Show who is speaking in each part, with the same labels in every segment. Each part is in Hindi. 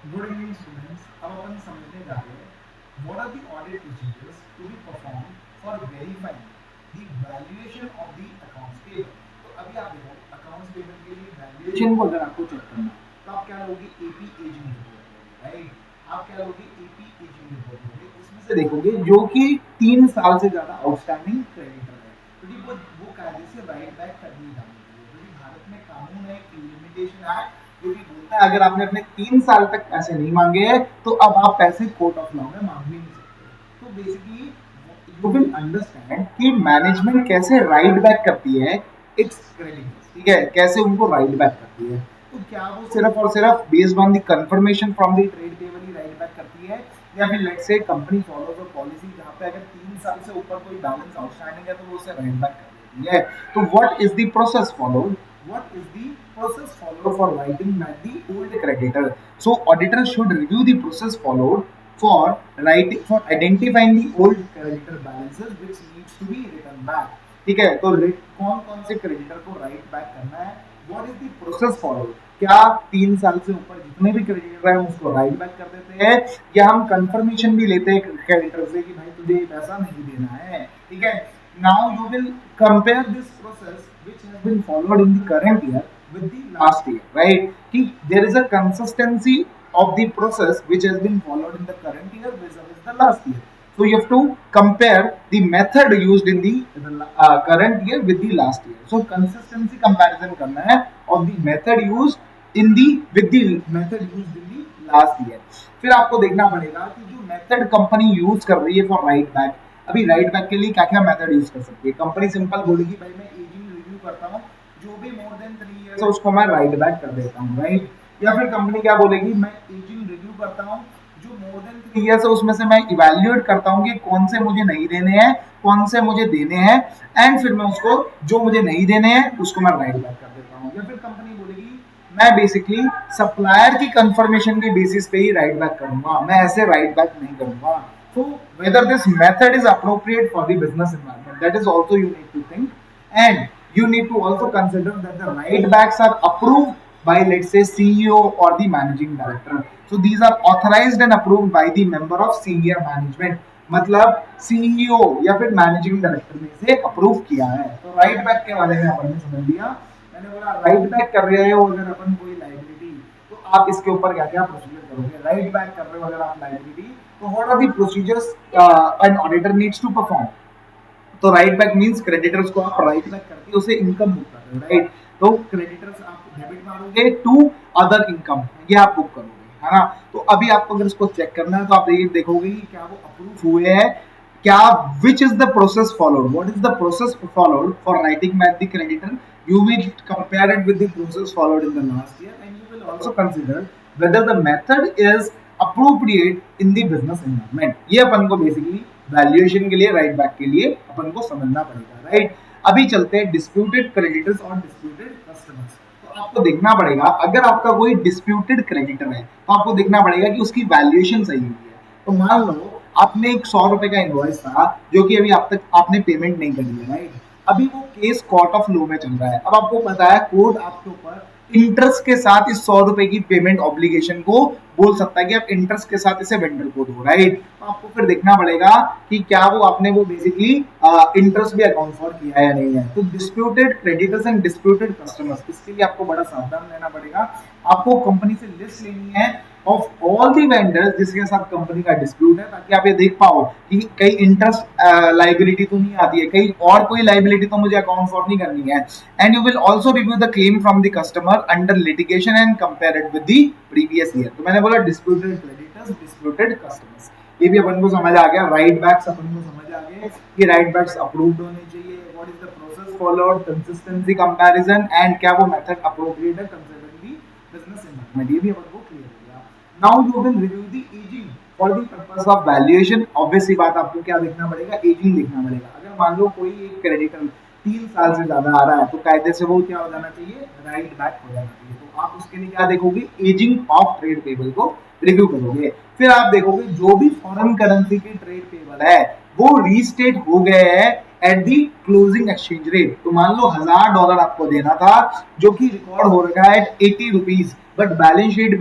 Speaker 1: Good evening students. अब अपन समझने जा रहे हैं what are the audit procedures to be perform for verifying the valuation of the accounts payable. तो अभी आप देखो अकाउंट्स पेबल के लिए वैल्यूएशन को अगर आपको चेक करना है तो आप क्या लोगे, एपी एजिंग रिपोर्ट, राइट। आप क्या लोगे, एपी एजिंग रिपोर्ट लोगे। उसमें से देखोगे जो कि 3 साल से ज्यादा आउटस्टैंडिंग क्रेडिटर है, क्योंकि वो कायदे से राइट बैक करनी जानी चाहिए, क्योंकि भारत में कानून है, लिमिटेशन एक्ट, जो कि बोलता है अगर आपने अपने 3 साल तक पैसे नहीं मांगे हैं तो अब आप पैसे कोर्ट ऑफ लॉ में मांग भी नहीं सकते। तो बेसिकली यू विल अंडरस्टैंड कि मैनेजमेंट कैसे राइट बैक करती है इट्स क्रेडिटर्स, ठीक है, कैसे उनको राइट बैक करती है। तो क्या वो सिर्फ और सिर्फ based on the confirmation from the trade payable he right back करती है, या फिर let's say company follows a policy जहां पे अगर 3 साल से ऊपर कोई बैलेंस आउटस्टैंडिंग है तो वो उसे राइट बैक कर देती है। तो what is the process followed, what is the process followed for writing back the old creditor? So auditor should review the process followed for writing, for identifying the old creditor balances which needs to be written back. ठीक है, तो कौन कौन से क्रेडिटर को राइट बैक करना है, what is the process followed. क्या 3 साल से ऊपर जितने भी क्रेडिटर है हम उसको राइट बैक कर देते हैं, या हम कंफर्मेशन भी लेते हैं क्रेडिटर से कि भाई तुझे पैसा नहीं देना है, ठीक है। Now you will compare this process which has been followed in the current year with the last year, right? कि there is a consistency of the process which has been followed in the current year versus the last year. So you have to compare the method used in the current year with the last year. So consistency comparison करना है of the method used in the with the method used in the last year. फिर आपको देखना पड़ेगा कि जो मेथड कंपनी यूज कर रही है फॉर राइट बैक, अभी राइट बैक के लिए क्या क्या मेथड यूज कर सकती है। कंपनी सिंपल बोलेगी भाई मैं एजिंग रिव्यू करता हूँ, जो भी मोर देन 3 इयर्स है उसको मैं राइट बैक कर देता हूँ, राइट। या फिर कंपनी क्या बोलेगी, मैं एजिंग रिव्यू करता हूँ, जो मोर देन 3 इयर्स है उसमें से मैं इवेल्युएट करता हूँ कि कौन से मुझे नहीं देने हैं, कौन से मुझे देने हैं, एंड फिर मैं उसको जो मुझे नहीं देने हैं उसको मैं राइट बैक कर देता हूँ। या फिर कंपनी बोलेगी मैं बेसिकली सप्लायर की कंफर्मेशन के बेसिस पे ही राइट बैक करूंगा, मैं ऐसे राइट बैक नहीं करूंगा। So whether this method is appropriate for the business environment, that is also you need to think, and you need to also consider that the write backs are approved by, let's say, CEO or the managing director. So these are authorized and approved by the member of senior management. मतलब सीईओ या फिर मैनेजिंग डायरेक्टर ने इसे अप्रूव किया है। तो राइट बैक के बारे में अपन ने समझ लिया। मैंने बोला राइट बैक कर रहे हो अगर अपन कोई लाइबिलिटी, तो आप इसके ऊपर क्या क्या प्रोसीजर करोगे। राइट बैक कर रहे हो अगर आप लाइबिलिटी, तो what are the procedures an auditor needs to perform. तो राइट बैक मींस क्रेडिटर्स को आप राइट बैक करके उसे इनकम बुक कर रहे हो, राइट। तो क्रेडिटर्स आप डेबिट मारोगे टू अदर इनकम, ये आप बुक करोगे, है ना। तो अभी आपको अगर इसको चेक करना है तो आप ये देखोगे कि क्या वो अप्रूव हुए हैं, क्या, which is the process followed, what is the process followed for writing back the creditor. You will compare it with the process followed in the last year, and you will also consider whether the method is appropriate in the business environment। ये अपन को बेसिकली वैल्यूएशन के लिए, राइट बैक के लिए अपन को समझना पड़ेगा, राइट। अभी चलते हैं डिस्प्यूटेड क्रेडिटर्स और डिस्प्यूटेड कस्टमर्स। तो आपको देखना पड़ेगा अगर आपका कोई डिस्प्यूटेड क्रेडिटर है तो आपको देखना पड़ेगा कि उसकी वैल्यूएशन सही हुई है। तो मान लो आपने एक 100 रुपए का इनवॉइस था जो कि अभी आप तक आपने पेमेंट नहीं करी है, राइट। अभी वो केस कोर्ट ऑफ लॉ में चल रहा है। अब आपको पता है कोर्ट आपके ऊपर इंटरेस्ट के साथ इस 100 रुपए की पेमेंट ऑब्लिगेशन को बोल सकता है कि आप इंटरेस्ट के साथ इसे वेंडर को दो, राइट। तो आपको फिर देखना पड़ेगा कि क्या वो आपने वो बेसिकली इंटरेस्ट भी अकाउंट फॉर किया है या नहीं है। तो disputed creditors and disputed customers, इसके लिए आपको बड़ा सावधान रहना पड़ेगा। आपको कंपनी से लिस्ट लेनी है ऑफ ऑल दी वेंडर्स जिसके साथ कंपनी का डिस्प्यूट है, ताकि आप ये देख पाओ कि कहीं इंटरेस्ट लाइबिलिटी तो नहीं आती है, कहीं और कोई लाइबिलिटी तो मुझे अकाउंट फॉर नहीं करनी है। And you will also review the claim from the customer under litigation and compare it with the previous year. तो मैंने बोला डिस्प्यूटेड क्रेडिटर्स, डिस्प्यूटेड कस्टमर्स, ये भी अपन को समझ आ गया। राइट बैक्स अपन को समझ आ गए कि राइट बैक्स अप्रूव्ड होने चाहिए, what is the process followed, consistency comparison, and क्या वो मेथड अप्रोप्रिएट है कंसीडरिंग द बिजनेस एनवायरनमेंट, ये भी अपन को क्लियर हो गया। Now you will review the ageing for the purpose of valuation. Obviously बात, आपको क्या देखना पड़ेगा, एजिंग देखना पड़ेगा। अगर मान लो कोई एक क्रेडिटर 3 साल से ज्यादा आ रहा है तो कायदे से वो क्या हो जाना चाहिए, राइट बैक हो जाना चाहिए। तो आप उसके लिए क्या देखोगे, एजिंग ऑफ ट्रेड पेबल को रिव्यू करोगे। फिर आप देखोगे जो भी फॉरेन करेंसी के ट्रेड पेबल है वो रीस्टेट हो गए हैं at the closing exchange rate. तो मान लो $1000 आपको देना था, जो कि रिकॉर्ड हो रखा है at 80 rupees, but balance sheet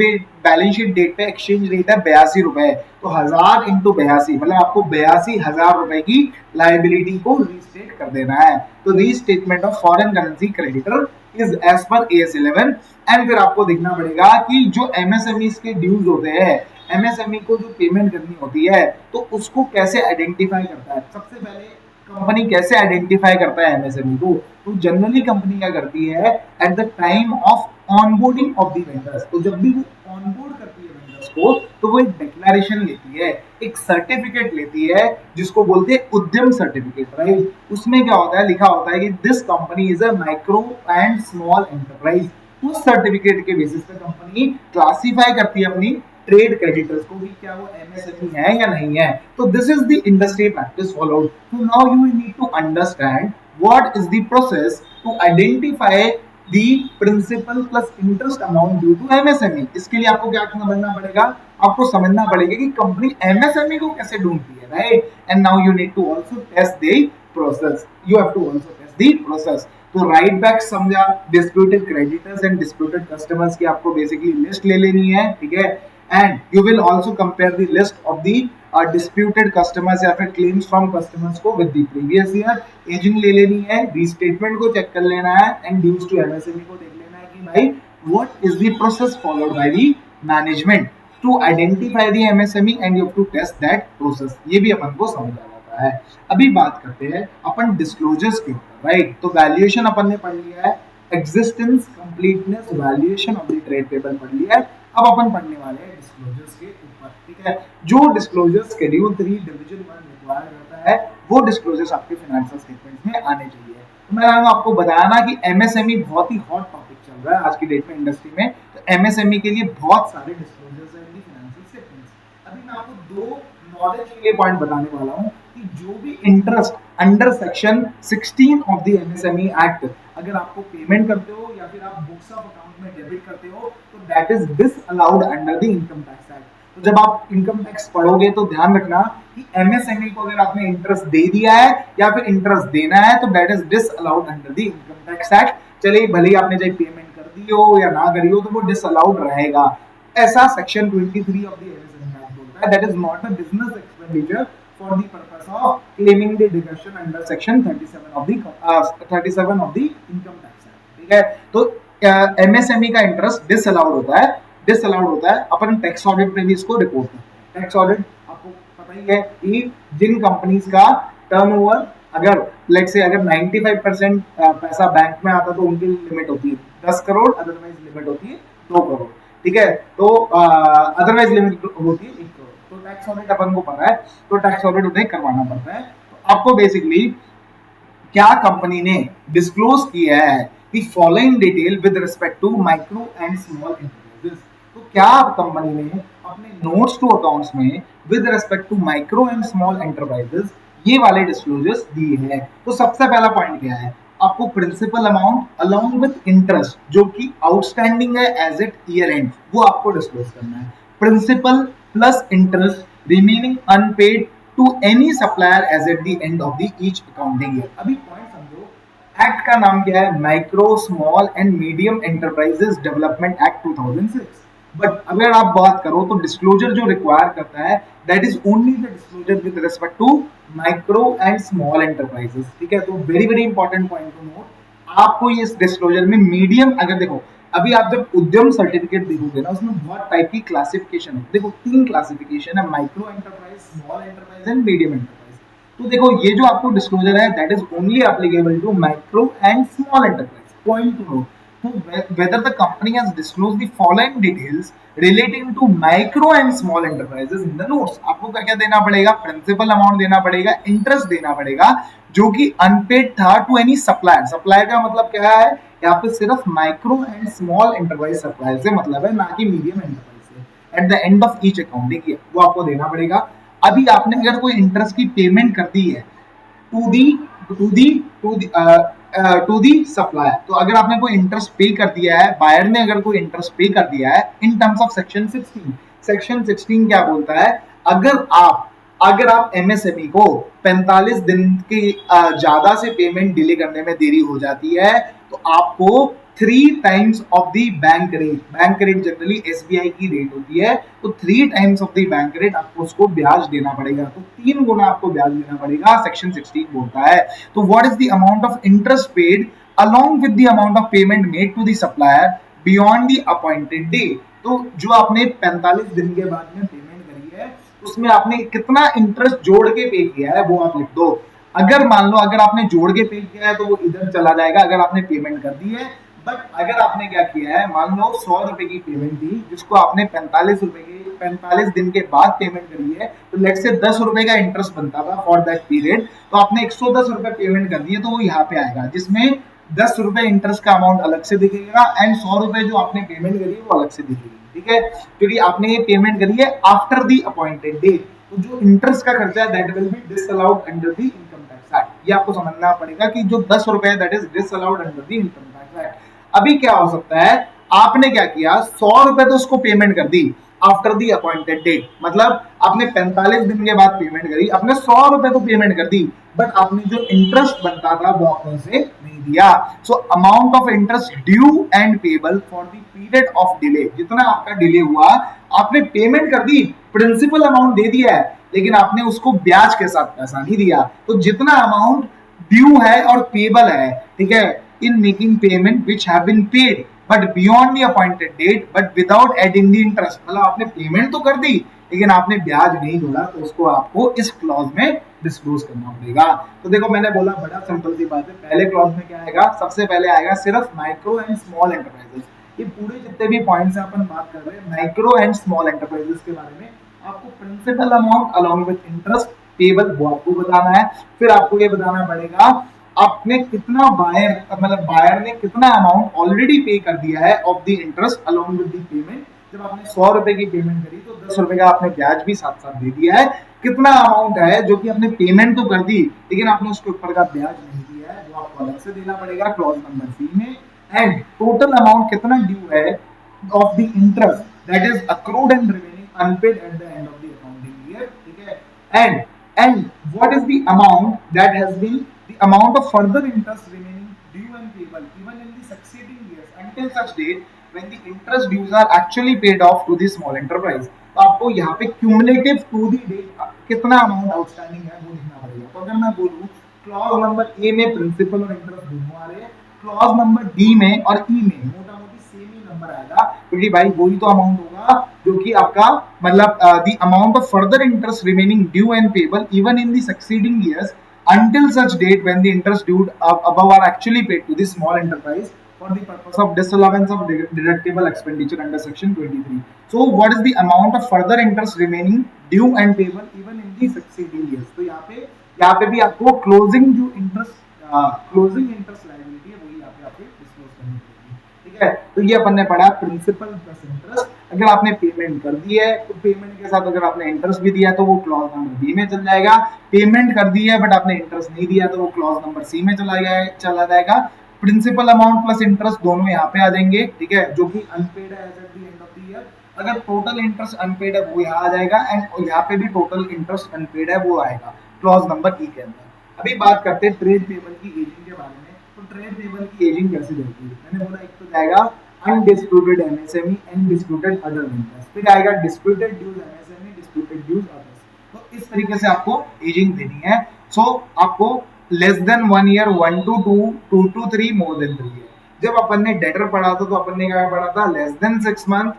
Speaker 1: date पे एक्सचेंज रेट है 82 रुपए। तो 1000 इंटू 82 मतलब आपको 82,000 रुपए की लाइबिलिटी को रीस्टेट कर देना है। तो restatement of foreign currency creditor is as per AS11। And फिर आपको देखना पड़ेगा कि जो एमएसएमई के ड्यूज होते हैं, एमएसएमई को जो पेमेंट करनी होती है, तो उसको कैसे आइडेंटिफाई करता है। सबसे पहले कंपनी कैसे आइडेंटिफाई करता है एमएसएमई को, तो जनरली कंपनी क्या करती है, at the time of onboarding of the vendors, तो जब भी वो ऑनबोर्ड करती है वेंडर्स को, तो वो एक डिक्लेरेशन लेती है, एक सर्टिफिकेट लेती है, जिसको बोलते हैं उद्यम सर्टिफिकेट, राइट। उसमें क्या होता है, लिखा होता है कि this company is a micro and small enterprise. उस सर्टिफिकेट के बेसिस पे कंपनी क्लासिफाई करती है अपनी ट्रेड क्रेडिटर्स को भी, क्या वो एमएसएमई है या नहीं है। तो this is the industry practice followed. तो now you need to understand what is the process to identify the principal plus interest amount due to MSME. इसके लिए आपको क्या समझना पड़ेगा, आपको समझना पड़ेगा कि कंपनी एमएसएमई को कैसे ढूंढती है, right. And now you need to also test the process, you have to also test the process. तो राइट बैक समझा, disputed creditors and disputed customers की आपको बेसिकली लिस्ट ले लेनी है, ठीक है। And you will also compare the list of the disputed customers या फिर क्लेम्स फ्रॉम कस्टमर्स को with the previous year. Ageing ले लेनी है, रीस्टेटमेंट को चेक कर लेना है, एंड ड्यूज टू एमएसएमई को देख लेना है कि भाई what is the process followed by the management to identify the MSME, and you have to test that process. ये भी अपन को समझ आ जाता है। अभी बात करते हैं अपन डिस्क्लोजर्स के ऊपर, राइट। तो वैल्यूएशन अपन ने पढ़ लिया है, existence, completeness, valuation of the trade payable पढ़ लिया है। अब अपन पढ़ने वाले हैं डिस्क्लोजर्स के ऊपर, ठीक है। जो डिस्क्लोजर शेड्यूल 3 डिवीजन 1 रिक्वायर करता है, वो डिस्क्लोजर्स आपके फाइनेंशियल स्टेटमेंट्स में आने चाहिए। तो मैं आपको बताया ना कि एमएसएमई बहुत ही हॉट टॉपिक चल रहा है आज की डेट में इंडस्ट्री में। तो एमएसएमई के लिए बहुत सारे डिस्क्लोजर्स हैं इन फाइनेंशियल स्टेटमेंट्स। अभी मैं आपको दो नॉलेज के लिए पॉइंट बताने वाला हूँ कि जो भी interest under section 16 of the MSME act अगर आपको पेमेंट करते हो या फिर आप बुक्स ऑफ अकाउंट में डेबिट करते हो, तो that is disallowed under the income tax act. तो जब आप इनकम टैक्स पढ़ोगे तो ध्यान रखना कि एमएसएमई को अगर आपने इंटरेस्ट दे दिया है या फिर इंटरेस्ट देना है, तो that is disallowed under the income tax act. चलिए, भले ही आपने चाहे पेमेंट कर दी हो या ना करी हो, तो वो डिसअलाउड रहेगा। ऐसा section 23 of the MSME act बोलता है, that is not a business expenditure for the purpose of claiming the deduction under section 37 of the income tax act, ठीक है। तो एमएसएमई का इंटरेस्ट डिसअलाउड होता है, अपन टैक्स ऑडिट में भी इसको रिपोर्ट करते हैं। टैक्स ऑडिट आपको पता ही है कि जिन कंपनीज का टर्नओवर अगर लेट्स से अगर 95% पैसा बैंक में आता, तो उनकी लिमिट होती है 10 करोड़, अदरवाइज लिमिट होती है 2 करोड़, ठीक है। तो अदरवाइज लिमिट होती है 1 करोड़। तो टैक्स ऑडिट अपन को पता है, तो टैक्स ऑडिट उन्हें करवाना पड़ता है। तो आपको बेसिकली क्या कंपनी ने डिस्क्लोज किया है the following detail with respect to micro and small enterprises. तो क्या कंपनी ने अपने नोट्स टू अकाउंट्स में with respect to micro and small enterprises ये वाले डिस्क्लोजर्स दिए हैं। तो सबसे पहला पॉइंट क्या है, आपको principal amount along with interest जो कि आउटस्टैंडिंग है एज एट ईयर एंड, वो आपको डिस्क्लोज करना है। Principal plus interest remaining unpaid to any supplier as at the end of the each accounting year. अभी पॉइंट समझो, एक्ट का नाम क्या है, micro small and medium enterprises development act 2006। But अगर आप बात करो तो डिस्क्लोजर जो रिक्वायर करता है, that is only the disclosure with respect to micro and small enterprises, ठीक है। तो very very important point to note, आपको ये डिस्क्लोजर में मीडियम, अगर देखो अभी आप जब उद्यम सर्टिफिकेट देखोगे ना, उसमें बहुत टाइप की क्लासिफिकेशन है। देखो 3 क्लासिफिकेशन है, micro enterprise, small enterprise and medium enterprise. तो देखो ये जो आपको डिस्क्लोजर है, that is only applicable to micro and small enterprise. Point to note, तो whether the company has disclosed the following details relating to micro and small enterprises in the notes। आपको क्या क्या देना पड़ेगा, प्रिंसिपल अमाउंट देना पड़ेगा, इंटरेस्ट देना पड़ेगा जो कि अनपेड था टू एनी सप्लायर। सप्लायर का मतलब क्या है, यहाँ पे सिर्फ micro and small enterprise supplier से मतलब है, ना कि मीडियम एंटरप्राइज से। Eight the end of each accounting year वो आपको देना पड़ेगा। अभी आपने अगर कोई इंटरेस्ट की पेमेंट कर दी है टू दी सप्लायर, तो अगर आपने कोई इंटरेस्ट पे कर दिया है, बायर ने अगर कोई इंटरेस्ट पे कर दिया है इन टर्म्स ऑफ सेक्शन 16 क्या बोलता है, अगर आप अगर आप एमएसएमई को 45 दिन के ज्यादा से पेमेंट डिले करने में देरी हो जाती है तो आपको 3 times of the bank rate generally SBI की रेट होती है, तो 3 times of the bank rate आपको उसको ब्याज देना पड़ेगा, तो 3 गुना आपको ब्याज देना पड़ेगा, सेक्शन 16 बोलता है। तो what is the amount of interest paid along with the amount of payment made to the supplier beyond the appointed day। तो जो आपने 45 दिन के बाद में पेमेंट करी है उसमें आपने कितना इंटरेस्ट जोड़ के पे किया है वो आप लिख दो। अगर मान लो अगर आपने जोड़ के पे किया है तो वो इधर चला जाएगा अगर आपने पेमेंट कर दी है, बट अगर आपने क्या किया है, मान लो 100 रुपए की पेमेंट दी जिसको आपने 45 दिन के बाद पेमेंट करी है, तो लेट से 10 रुपए का इंटरेस्ट बनता था फॉर दैट पीरियड, तो आपने 110 रुपए पेमेंट कर दिए तो वो यहाँ पे आएगा जिसमें 10 रुपए इंटरेस्ट का अमाउंट अलग से दिखेगा एंड 100 रुपए जो आपने पेमेंट करी है वो अलग से दिखेगी, ठीक है, क्योंकि आपने ये पेमेंट करी है आफ्टर द अपॉइंटेड डेट। तो जो इंटरेस्ट का खर्चा है that will be disallowed under the income tax act. ये आपको समझना पड़ेगा कि जो 10 रुपए that is disallowed under the income tax act. अभी क्या हो सकता है, आपने क्या किया, 100 रुपए तो उसको पेमेंट कर दी आफ्टर दी अपॉइंटेड डेट, मतलब आपने 45 दिन के बाद पेमेंट करी, आपने 100 रुपए तो पेमेंट कर दी, बट आपने जो इंटरेस्ट बनता था वो आपने उसे नहीं दिया। So amount of interest due and payable for the period of delay, जितना आपका डिले हुआ आपने पेमेंट कर दी, प्रिंसिपल अमाउंट दे दिया है लेकिन आपने उसको ब्याज के साथ पैसा नहीं दिया, तो जितना अमाउंट ड्यू है और पेबल है, ठीक है, in making payment which have been paid but beyond the appointed date but without adding the interest, मतलब आपने पेमेंट तो कर दी लेकिन आपने ब्याज नहीं जोड़ा, तो उसको आपको इस क्लॉज में डिस्क्लोज करना पड़ेगा। तो देखो मैंने बोला बड़ा सिंपल सी बात है, पहले क्लॉज में क्या आएगा, सबसे पहले आएगा सिर्फ माइक्रो एंड स्मॉल एंटरप्राइजेस। ये पूरे जितने भी पॉइंट्स अपन बात कर रहे हैं माइक्रो एंड स्मॉल एंटरप्राइजेस के बारे में, आपको principal amount along with interest payable वो आपको बताना है। फिर आपको ये बताना पड़ेगा आपने कितना बायर, मतलब बायर ने कितना अमाउंट ऑलरेडी पे कर दिया है of the interest along with the payment. जब आपने 100 रुपए की पेमेंट करी तो 10 रुपए का आपने ब्याज भी साथ साथ दे दिया है। कितना अमाउंट है जो कि आपने पेमेंट तो कर दी लेकिन आपने उसके ऊपर का ब्याज नहीं दिया है, वो आपको अलग से देना पड़ेगा क्लॉज नंबर सी में। एंड टोटल अमाउंट कितना ड्यू है of the interest that is accrued and remaining unpaid at the end of the accounting year, ठीक है। And what is the amount that has been the amount of further interest remaining due and payable even in the succeeding years until such date when the interest dues are actually paid off to the small enterprise। तो आपको यहाँ पे cumulative to the date कितना अमाउंट आउटस्टैंडिंग है वो लिखना पड़ेगा। तो अगर मैं बोलूँ क्लॉज नंबर ए में प्रिंसिपल और इंटरेस्ट दोनों आ रहे हैं, क्लॉज नंबर डी में और ई में मोटा मोटी सेम ही नंबर आएगा, क्योंकि भाई वही तो अमाउंट होगा जो कि आपका मतलब the amount of further interest remaining due and payable even in the succeeding years until such date when the interest due above are actually paid to the small enterprise for the purpose of disallowance of deductible expenditure under section 23। So what is the amount of further interest remaining due and payable even in the succeeding years। तो यहाँ पे भी आपको closing जो closing interest liability है वही यहाँ पे आपको disclose करनी पड़ेगी, ठीक है। तो ये अपन ने पढ़ा प्रिंसिपल प्लस इंटरेस्ट। अगर आपने पेमेंट कर दी है तो पेमेंट के साथ अगर आपने इंटरेस्ट भी दिया तो वो क्लॉज नंबर बी में चल जाएगा, पेमेंट कर दी है बट आपने इंटरेस्ट नहीं दिया तो वो क्लॉज नंबर सी में चला जाएगा। प्रिंसिपल अमाउंट प्लस इंटरेस्ट दोनों यहाँ पे आ जाएंगे, ठीक है, जो कि अनपेड है eight the end of the year. अगर टोटल इंटरेस्ट अनपेड है वो यहाँ आ जाएगा एंड यहाँ पे भी टोटल इंटरेस्ट अनपेड है वो आएगा क्लॉज नंबर ई के अंदर। अभी बात करते हैं ट्रेड पेबल की एजिंग के बारे में। तो ट्रेड पेबल की एजिंग कैसे रहती है, मैंने बोला एक तो जाएगा undisputed MSME and disputed other vendors, फिर आएगा disputed dues MSME, disputed dues others. तो इस तरीके से आपको एजिंग देनी है। सो आपको less than 1 year 1 to 2 2 to 3 more than 3 year. जब अपन ने डेटर पढ़ा था तो अपन ने क्या पढ़ा था, less than 6 month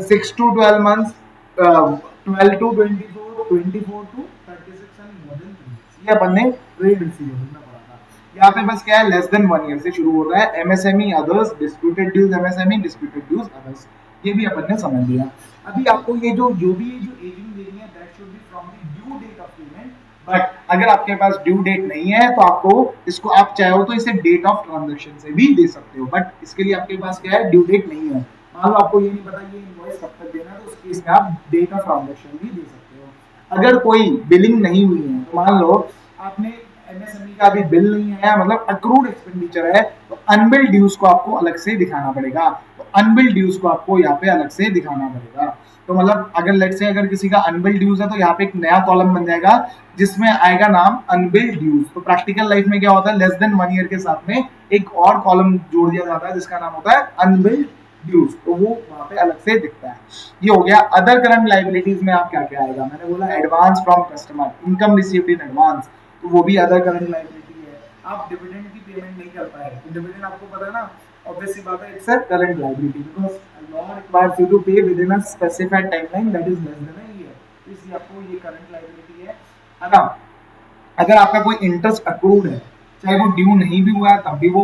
Speaker 1: 6 to 12 months 12 to 24 24 to 36 and more than 3 years. ये अपन ने ट्रेड रिसीवेबल में पढ़ा था। यहाँ पे बस क्या है, लेस देन 1 ईयर से शुरू होता है MSME others, disputed dues MSME, disputed dues others. ये भी अपन ने समझ लिया। अभी आपको ये जो भी एजिंग देनी है that should be from the due date of payment, but अगर आपके पास ड्यू डेट नहीं है तो आपको इसको आप चाहो तो इसे डेट ऑफ ट्रांजैक्शन से भी दे सकते हो, बट इसके लिए आपके पास क्या है, ड्यू डेट नहीं है। मान लो आपको ये नहीं पता ये इनवॉइस कब तक देना है तो उस केस में आप डेट ऑफ ट्रांजैक्शन भी दे सकते हो। अगर कोई बिलिंग नहीं हुई है तो मान लो आपने एमएसएमई का भी बिल नहीं है, मतलब अक्रूड एक्सपेंडिचर है, तो अनबिल्ड ड्यूज को आपको अलग से दिखाना पड़ेगा। तो अनबिल्ड ड्यूज को आपको यहाँ पे अलग से दिखाना पड़ेगा। तो मतलब अगर लेट्स से अगर किसी का अनबिल्ड ड्यूज है तो यहाँ पे एक नया कॉलम बन जाएगा जिसमें आएगा नाम अनबिल्ड ड्यूज। तो प्रैक्टिकल लाइफ में क्या होता है, लेस देन 1 ईयर के साथ में एक और कॉलम जोड़ दिया जाता है जिसका नाम होता है अनबिल्ड ड्यूज, तो वो वहां पे अलग से दिखता है। ये हो गया। अदर करंट लाइबिलिटीज में आप क्या क्या आएगा, मैंने बोला advance from customer, income received in advance, तो वो भी अदर करंट लाइबिलिटी है। आप डिविडेंड की पेमेंट नहीं कर पाए तो डिविडेंड आपको पता है ना, ऑब्वियस सी बात है it's a current liability because law requires you to pay within a specified timeline that is less than a year, तो इसलिए आपको ये करंट लाइबिलिटी है ना। अगर आपका कोई इंटरेस्ट अक्रूड है, चाहे वो ड्यू नहीं भी हुआ है तब भी वो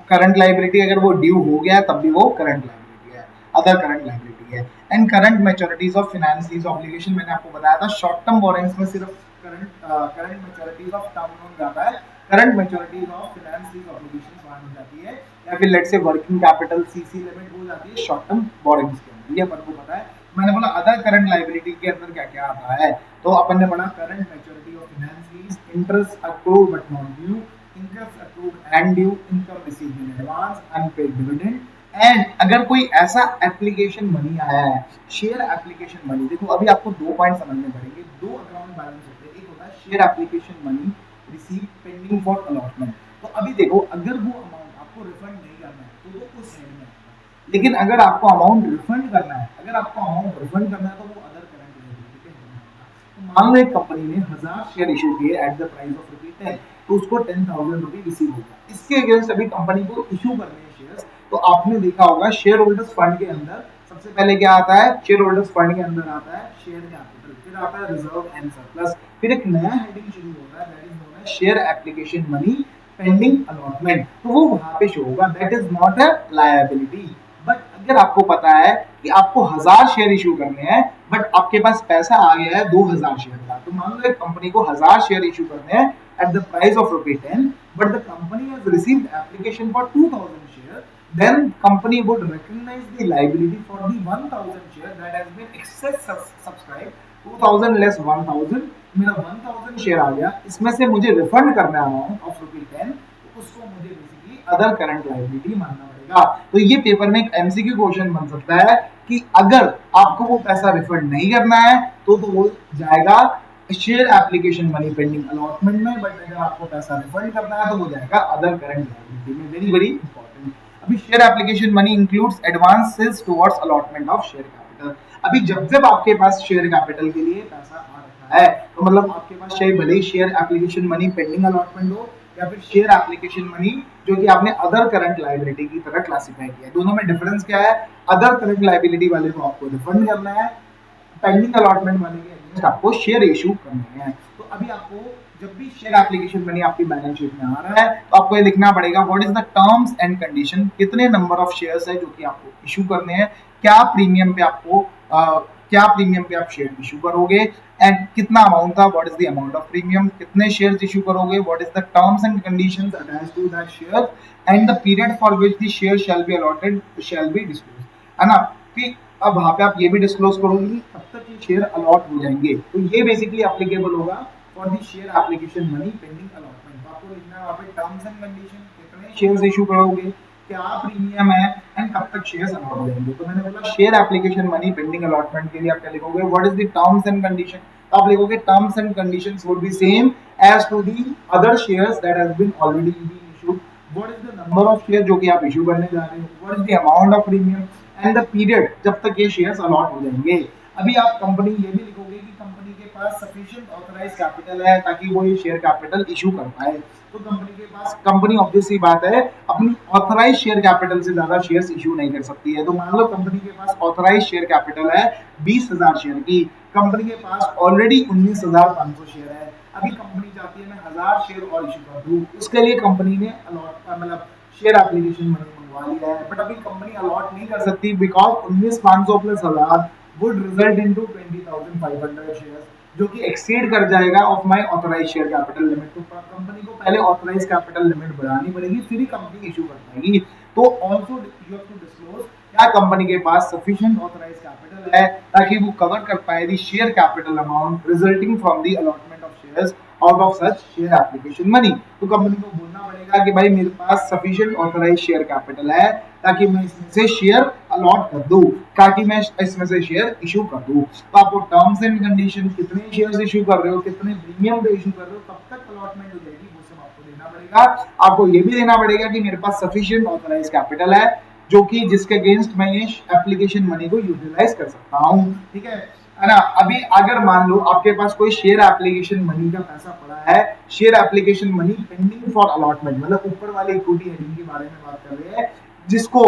Speaker 1: करंट लाइबिलिटी, अगर वो ड्यू हो गया है तब भी वो करंट लाइबिलिटी है, अदर करंट लाइबिलिटी है। And current मैच्योरिटीज of finance lease obligation, मैंने आपको बताया था शॉर्ट टर्म बोरिंग्स में सिर्फ करंट मैच्योरिटीज ऑफ टर्म लोन जाता है, current मैच्योरिटीज of finance lease obligations वहां हो जाती है, या फिर let's say working capital CC limit हो जाती है शॉर्ट टर्म बोरिंग्स के अंदर, ये अपन को पता है। मैंने बोला अदर करंट लाइबिलिटी के अंदर क्या क्या आता है, तो अपन ने पढ़ा current maturity of finance lease, interest accrued but not due, interest accrued and due, income received in advance, unpaid dividend. And अगर कोई ऐसा एप्लीकेशन मनी आया है, शेयर एप्लीकेशन मनी, देखो अभी आपको 2 पॉइंट समझने पड़ेंगे, 2 अकाउंट बैलेंस होते हैं, एक होता है share application money receive pending for allotment. तो अभी देखो अगर वो अमाउंट आपको रिफंड नहीं करना है तो वो उस हेड में आएगा, लेकिन अगर आपको अमाउंट रिफंड करना है, अगर आपको अमाउंट रिफंड करना है तो वो अदर करंट लायबिलिटी के हेड में आएगा। तो मान लो एक कंपनी ने 1000 शेयर इशू किए एट द प्राइस ऑफ ₹10, तो उसको 10,000 रुपए रिसीव होगा। इसके अगेंस्ट अभी कंपनी को इशू करने हैं शेयर्स, तो आपने देखा होगा शेयर होल्डर्स फंड के अंदर सबसे पहले क्या आता है, शेयर होल्डर्स फंड के अंदर आता है शेयर कैपिटल, फिर आता है रिजर्व एंड सरप्लस, फिर एक नया हेडिंग शुरू होता है that is known as share application money pending allotment, तो वो वहां पे शो होगा, that is not a liability. But अगर आपको पता है कि आपको 1000 शेयर इशू करने हैं बट आपके पास पैसा आ गया है 2000 शेयर का, तो मान लो एक कंपनी को 1000 शेयर इशू करने हैं at the price of ₹10, but the company has received application for 2000 share, then company would recognize the liability for the 1000 share that has been excess subscribed, 2000 less 1000, मेरा 1000 शेयर आ गया, इसमें से मुझे रिफंड करना है अमाउंट ऑफ ₹10, तो उसको मुझे बेसिकली अदर करंट लायबिलिटी मानना पड़ेगा। तो ये पेपर में एक एमसीक्यू क्वेश्चन बन सकता है कि अगर आपको वो पैसा रिफंड नहीं करना है तो वो जाएगा share application money pending allotment में, बट अगर आपको पैसा रिफंड करना है तो वो जाएगा अदर करंट लायबिलिटी में। Very very important. अभी share application money includes advances towards allotment of share capital. अभी जब जब आपके पास शेयर कैपिटल के लिए पैसा आ रखा है तो मतलब आपके पास चाहे भले ही share application money pending allotment हो या फिर शेयर एप्लीकेशन मनी जो कि आपने अदर करंट लायबिलिटी की तरह क्लासिफाई किया है, दोनों में डिफरेंस क्या है, अदर करंट लायबिलिटी वाले को आपको रिफंड करना है, पेंडिंग अलॉटमेंट वाले के अगेंस्ट आपको शेयर इशू करने हैं। तो अभी आपको जब भी शेयर एप्लीकेशन मनी आपकी बैलेंस शीट में आ रहा है तो आपको ये लिखना पड़ेगा what is the terms and condition, कितने नंबर ऑफ शेयर्स है जो कि आपको इशू करने हैं, क्या प्रीमियम पे आपको क्या प्रीमियम पे आप शेयर इशू करोगे एंड कितना अमाउंट था, what is the amount of premium, कितने शेयर्स इशू करोगे, what is the terms and conditions attached to that share and the period for which the share shall be allotted shall be disclose, है ना। कि अब वहां पे आप ये भी डिस्क्लोज करोगे कि कब तक ये शेयर अलॉट हो जाएंगे, तो ये बेसिकली एप्लीकेबल होगा for the share application money pending allotment. तो आपको लिखना है वहां पे टर्म्स एंड कंडीशन, कितने शेयर्स इशू करोगे, क्या प्रीमियम है एंड कब तक शेयर्स अलॉट हो जाएंगे। तो मैंने बोला share application money pending allotment के लिए आप क्या लिखोगे, what is the terms and condition, तो आप लिखोगे terms and conditions would be same as to the other shares that has been already been issued, what is the number of share जो कि आप इशू करने जा रहे हो, what is the amount of premium and the period जब तक ये शेयर्स अलॉट हो जाएंगे। अभी आप कंपनी ये भी लिखोगे कि कंपनी के पास सफिशिएंट ऑथराइज कैपिटल है ताकि वो ये शेयर कैपिटल इशू कर पाए। तो कंपनी के पास, कंपनी ऑब्वियस सी बात है अपनी ऑथराइज शेयर कैपिटल से ज्यादा शेयर्स इशू नहीं कर सकती है। तो मान लो कंपनी के पास ऑथराइज शेयर कैपिटल है 20,000 शेयर की, कंपनी के पास ऑलरेडी 19,500 शेयर है, अभी कंपनी चाहती है मैं 1000 शेयर और इशू कर दूं, उसके लिए कंपनी ने मतलब शेयर एप्लीकेशन मनी मंगवा लिया है, बट अभी कंपनी अलॉट नहीं कर सकती because 19,500 plus 1000 would result into 20,500 shares जो कि एक्सीड कर जाएगा of my authorise share capital limit. तो कंपनी को पहले ऑथराइज कैपिटल लिमिट बढ़ानी पड़ेगी फिर ही कंपनी इशू कर पाएगी। तो also you have to disclose क्या कंपनी के पास सफिशिएंट ऑथराइज कैपिटल है ताकि वो कवर कर पाए the share capital amount resulting from the allotment of shares out of such share application money. तो कंपनी को बोलना पड़ेगा कि भाई मेरे पास सफिशिएंट ऑथराइज शेयर कैपिटल है ताकि मैं इसमें से शेयर अलॉट कर दूं ताकि मैं इसमें से शेयर इशू कर दूं। तो आपको टर्म्स एंड कंडीशन, कितने शेयर्स इशू कर रहे हो, कितने प्रीमियम पे इशू कर रहे हो, कब तक अलॉटमेंट हो जाएगी, वो सब आपको देना पड़ेगा। आपको ये भी देना पड़ेगा कि मेरे पास सफिशिएंट ऑथराइज कैपिटल है जो कि जिसके अगेंस्ट मैं ये एप्लीकेशन मनी को यूटिलाइज कर सकता हूँ। ठीक है ना। अभी अगर मान लो आपके पास कोई शेयर एप्लीकेशन मनी का पैसा पड़ा है, share application money pending for allotment, मतलब ऊपर वाली इक्विटी हेडिंग के बारे में बात कर रहे हैं, जिसको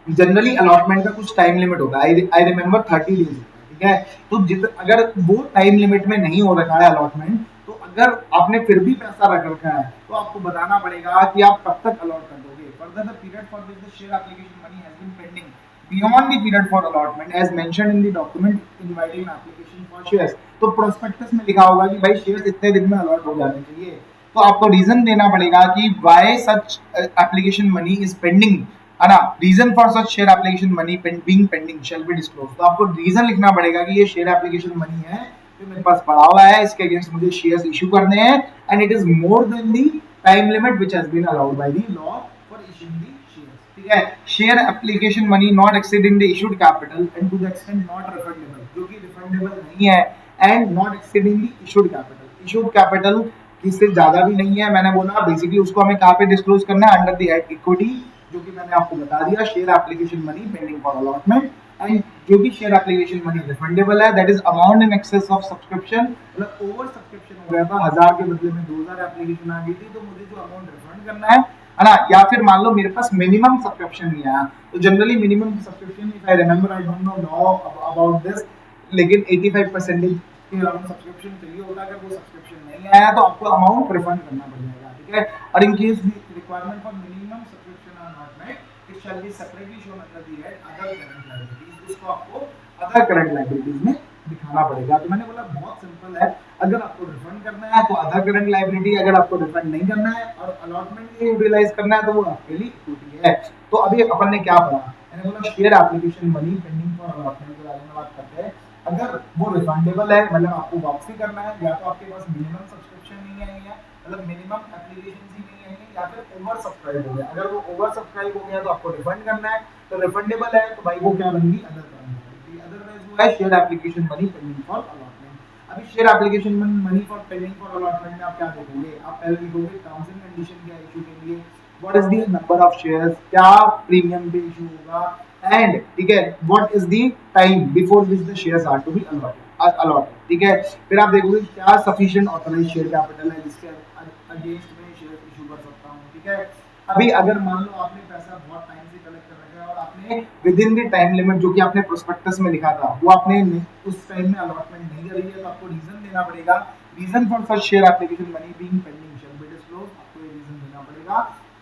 Speaker 1: जनरली अलॉटमेंट का कुछ टाइम लिमिट होता है, आई रिमेम्बर 30 डेज होता है। ठीक है, तो अगर वो टाइम लिमिट में नहीं हो रखा है अलॉटमेंट, तो अगर आपने फिर भी पैसा रख रखा है तो आपको बताना पड़ेगा कि आप कब तक अलॉट कर दोगे। Further the period for which the share application money has been pending beyond the period for allotment as mentioned in the document inviting an application for shares। तो प्रोस्पेक्टस में लिखा होगा कि भाई शेयर्स इतने दिन में अलॉट हो जाने चाहिए, तो आपको रीजन देना पड़ेगा कि why such application money is pending, है ना। Reason for such share application money being pending shall be disclose. तो आपको रीजन लिखना पड़ेगा कि ये शेयर एप्लीकेशन मनी है जो मेरे पास पड़ा हुआ है, इसके अगेंस्ट मुझे शेयर्स इशू करने हैं and it is more than the time limit which has been allowed by the law for issuing the shares. ठीक है, share application money not exceeding the issued capital and to the extent not refundable, जो कि रिफंडेबल नहीं है, and not exceeding the issued capital. Issued capital किससे ज्यादा भी नहीं है, मैंने बोला बेसिकली उसको हमें कहाँ पे डिस्क्लोज करना है, अंडर द हेड इक्विटी, जो कि मैंने आपको बता दिया, share application money pending for allotment, and जो भी शेयर एप्लीकेशन मनी रिफंडेबल है that is amount in excess of subscription, मतलब ओवर सब्सक्रिप्शन हो गया था, 1000 के बदले में 2000 एप्लीकेशन आ गई थी, तो मुझे जो अमाउंट रिफंड करना है ना। या फिर मान लो मेरे पास मिनिमम सब्सक्रिप्शन नहीं आया, तो generally minimum subscription, if I remember, I don't know law about this, लेकिन 85% के अराउंड सब्सक्रिप्शन चाहिए होता है। अगर वो सब्सक्रिप्शन नहीं आया तो आपको अमाउंट रिफंड करना पड़ जाएगा। ठीक है, और in case the requirement for minimum subscription are not met, it shall be separately shown under the head other current liabilities. इसको आपको अदर करंट लायबिलिटीज में दिखाना पड़ेगा। तो मैंने बोला बहुत सिंपल है, अगर आपको रिफंड करना है तो अदर करंट लायबिलिटी, अगर आपको रिफंड नहीं करना है और अलॉटमेंट यूटिलाइज करना है तो वो आपके लिए इक्विटी है। तो अभी अपन ने क्या पढ़ा, मैंने बोला share application money pending for allotment के बारे में बात करते हैं। अगर वो रिफंडेबल है, मतलब आपको वापसी करना है, या तो आपके पास मिनिमम सब्सक्रिप्शन नहीं आई है, मतलब मिनिमम एप्लीकेशन ही नहीं आई है, या फिर ओवर सब्सक्राइब हो गया। अगर वो ओवर सब्सक्राइब हो गया तो आपको रिफंड करना है, तो रिफंडेबल है तो भाई वो क्या बनेगी, अदर करंट। अदरवाइज वो है share application money pending for allotment. अभी share application money for pending for allotment में आप क्या देखोगे, आप पहले लिखोगे टर्म्स एंड कंडीशन क्या इशू के लिए, what is the number of shares, क्या प्रीमियम पे इशू होगा, एंड ठीक है what is the time before which the shares are to be allotted. ठीक है, फिर आप देखोगे क्या सफिशिएंट ऑथराइज्ड शेयर कैपिटल है जिसके अगेंस्ट में शेयर इशू कर सकता हूं। ठीक है, अभी अगर मान लो आपने पैसा बहुत टाइम से कलेक्ट कर रखा है और आपने with in the time limit जो कि आपने प्रोस्पेक्टस में लिखा था वो आपने उस टाइम में अलॉटमेंट नहीं करी है, तो आपको रीजन देना पड़ेगा। Reason for such share application money being pending shall be disclose, आपको ये रीजन देना पड़ेगा।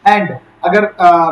Speaker 1: एंड अगर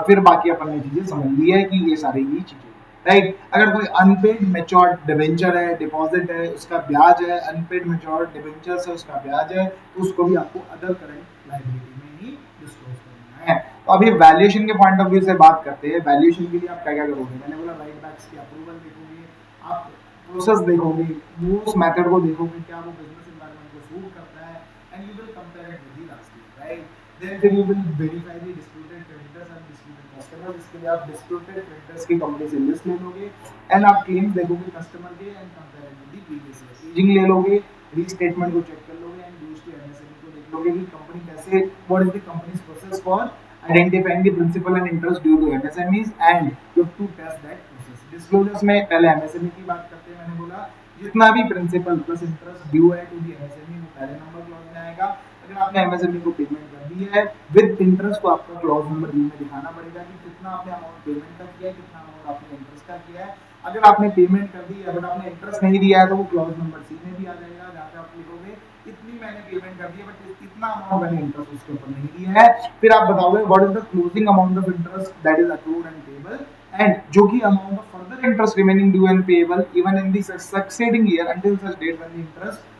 Speaker 1: फिर बाकी अपन ने चीजें समझ ली है कि ये सारी ही चीजें, राइट। अगर कोई अनपेड मैच्योर्ड डिबेंचर है, डिपॉजिट है, उसका ब्याज है, अनपेड मैच्योर्ड डिबेंचर्स है उसका ब्याज है, तो उसको भी आपको अदर करंट लायबिलिटी में ही डिस्क्लोज करना है। तो अभी वैल्यूएशन के पॉइंट ऑफ व्यू से बात करते हैं। वैल्यूएशन के लिए आप क्या क्या करोगे, मैंने बोला राइट बैक्स की अप्रूवल देखोगे, आप प्रोसेस देखोगे, उस मेथड को देखोगे क्या वो बिजनेस एनवायरनमेंट को सूट करता है, and you will compare it with the last year, right. Then you will verify the disputed creditors and disputed customers. इसके लिए आप डिस्प्यूटेड क्रेडिटर्स की कंपनी से लिस्ट ले लोगे, एंड आप क्लेम्स देखोगे कस्टमर के and compare it with the previous year. Ageing ले लोगे, रीस्टेटमेंट को चेक कर लोगे, एंड यूज्ड टू एमएसएमई को देख लोगे कि कंपनी कैसे, what is the companies process for identifying the principal and interest due to MSMEs, and you have to test that process। disclosures में पहले MSME की बात करते हैं। मैंने बोला जितना भी प्रिंसिपल प्लस इंटरेस्ट ड्यू है टू दी MSME वो पहले नंबर क्लॉज में आएगा। अगर आपने MSME को पेमेंट कर दी है विद इंटरेस्ट को आपको क्लॉज नंबर बी में दिखाना पड़ेगा कि कितना आपने अमाउंट पेमेंट का किया है, कितना अमाउंट आपने इंटरेस्ट का किया है। अगर आपने पेमेंट कर दी, अगर आपने इंटरेस्ट नहीं दिया है तो वो क्लॉज नंबर सी में भी आ जाएगा, जहाँ पे आप लिखोगे इतनी मैंने पेमेंट कर दी है बट इतना अमाउंट मैंने इंटरेस्ट उसके ऊपर नहीं दिया है। फिर आप बताओगे what is the closing amount of interest that is accrued and payable, and जो कि amount of further interest remaining due and payable even in the succeeding year until such date when the interest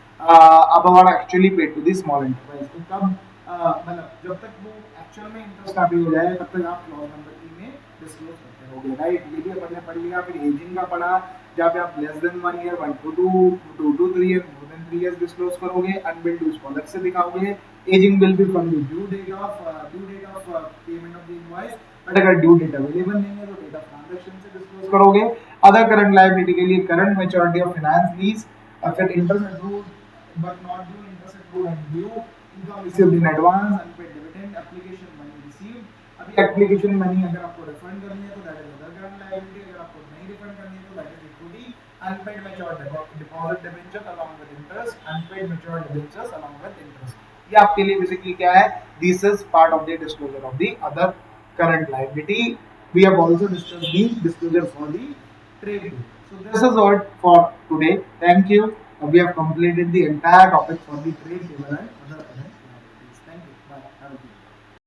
Speaker 1: above are actually paid to the small enterprise। तो कब मतलब जब तक वो एक्चुअल में इंटरेस्ट काफी हो जाए तब तक आप क्लॉज नंबर ई में डिस्क्लोज करते रहोगे, राइट। ये भी अपन ने पढ़ लिया। फिर एजिंग का पढ़ा, जहाँ पे आप less than 1 year 1 to 2 2 to 3 year more than 3 years disclose करोगे। अनबिल्ड ड्यूज को अलग से दिखाओगे। Ageing will be from the due date of payment of the invoice, but अगर ड्यू डेट अवेलेबल नहीं है तो डेट ऑफ ट्रांजैक्शन से डिस्क्लोज करोगे। अदर करंट लायबिलिटी के लिए current maturity of finance lease, फिर interest accrued but not due, interest accrued and due, income received in advance, unpaid dividend, application money received. अभी एप्लीकेशन मनी अगर आपको रिफंड करनी है तो that is other current liability, अगर आपको नहीं रिफंड करनी है तो that is equity. Unpaid matured deposit debenture along with interest, unpaid matured debentures along with interest. ये आपके लिए बेसिकली क्या है, this is part of the disclosure of the other current liability. We have also discussed the disclosure for the trade bill. So this is all for today. Thank you. We have completed the entire topic for the trade bill and other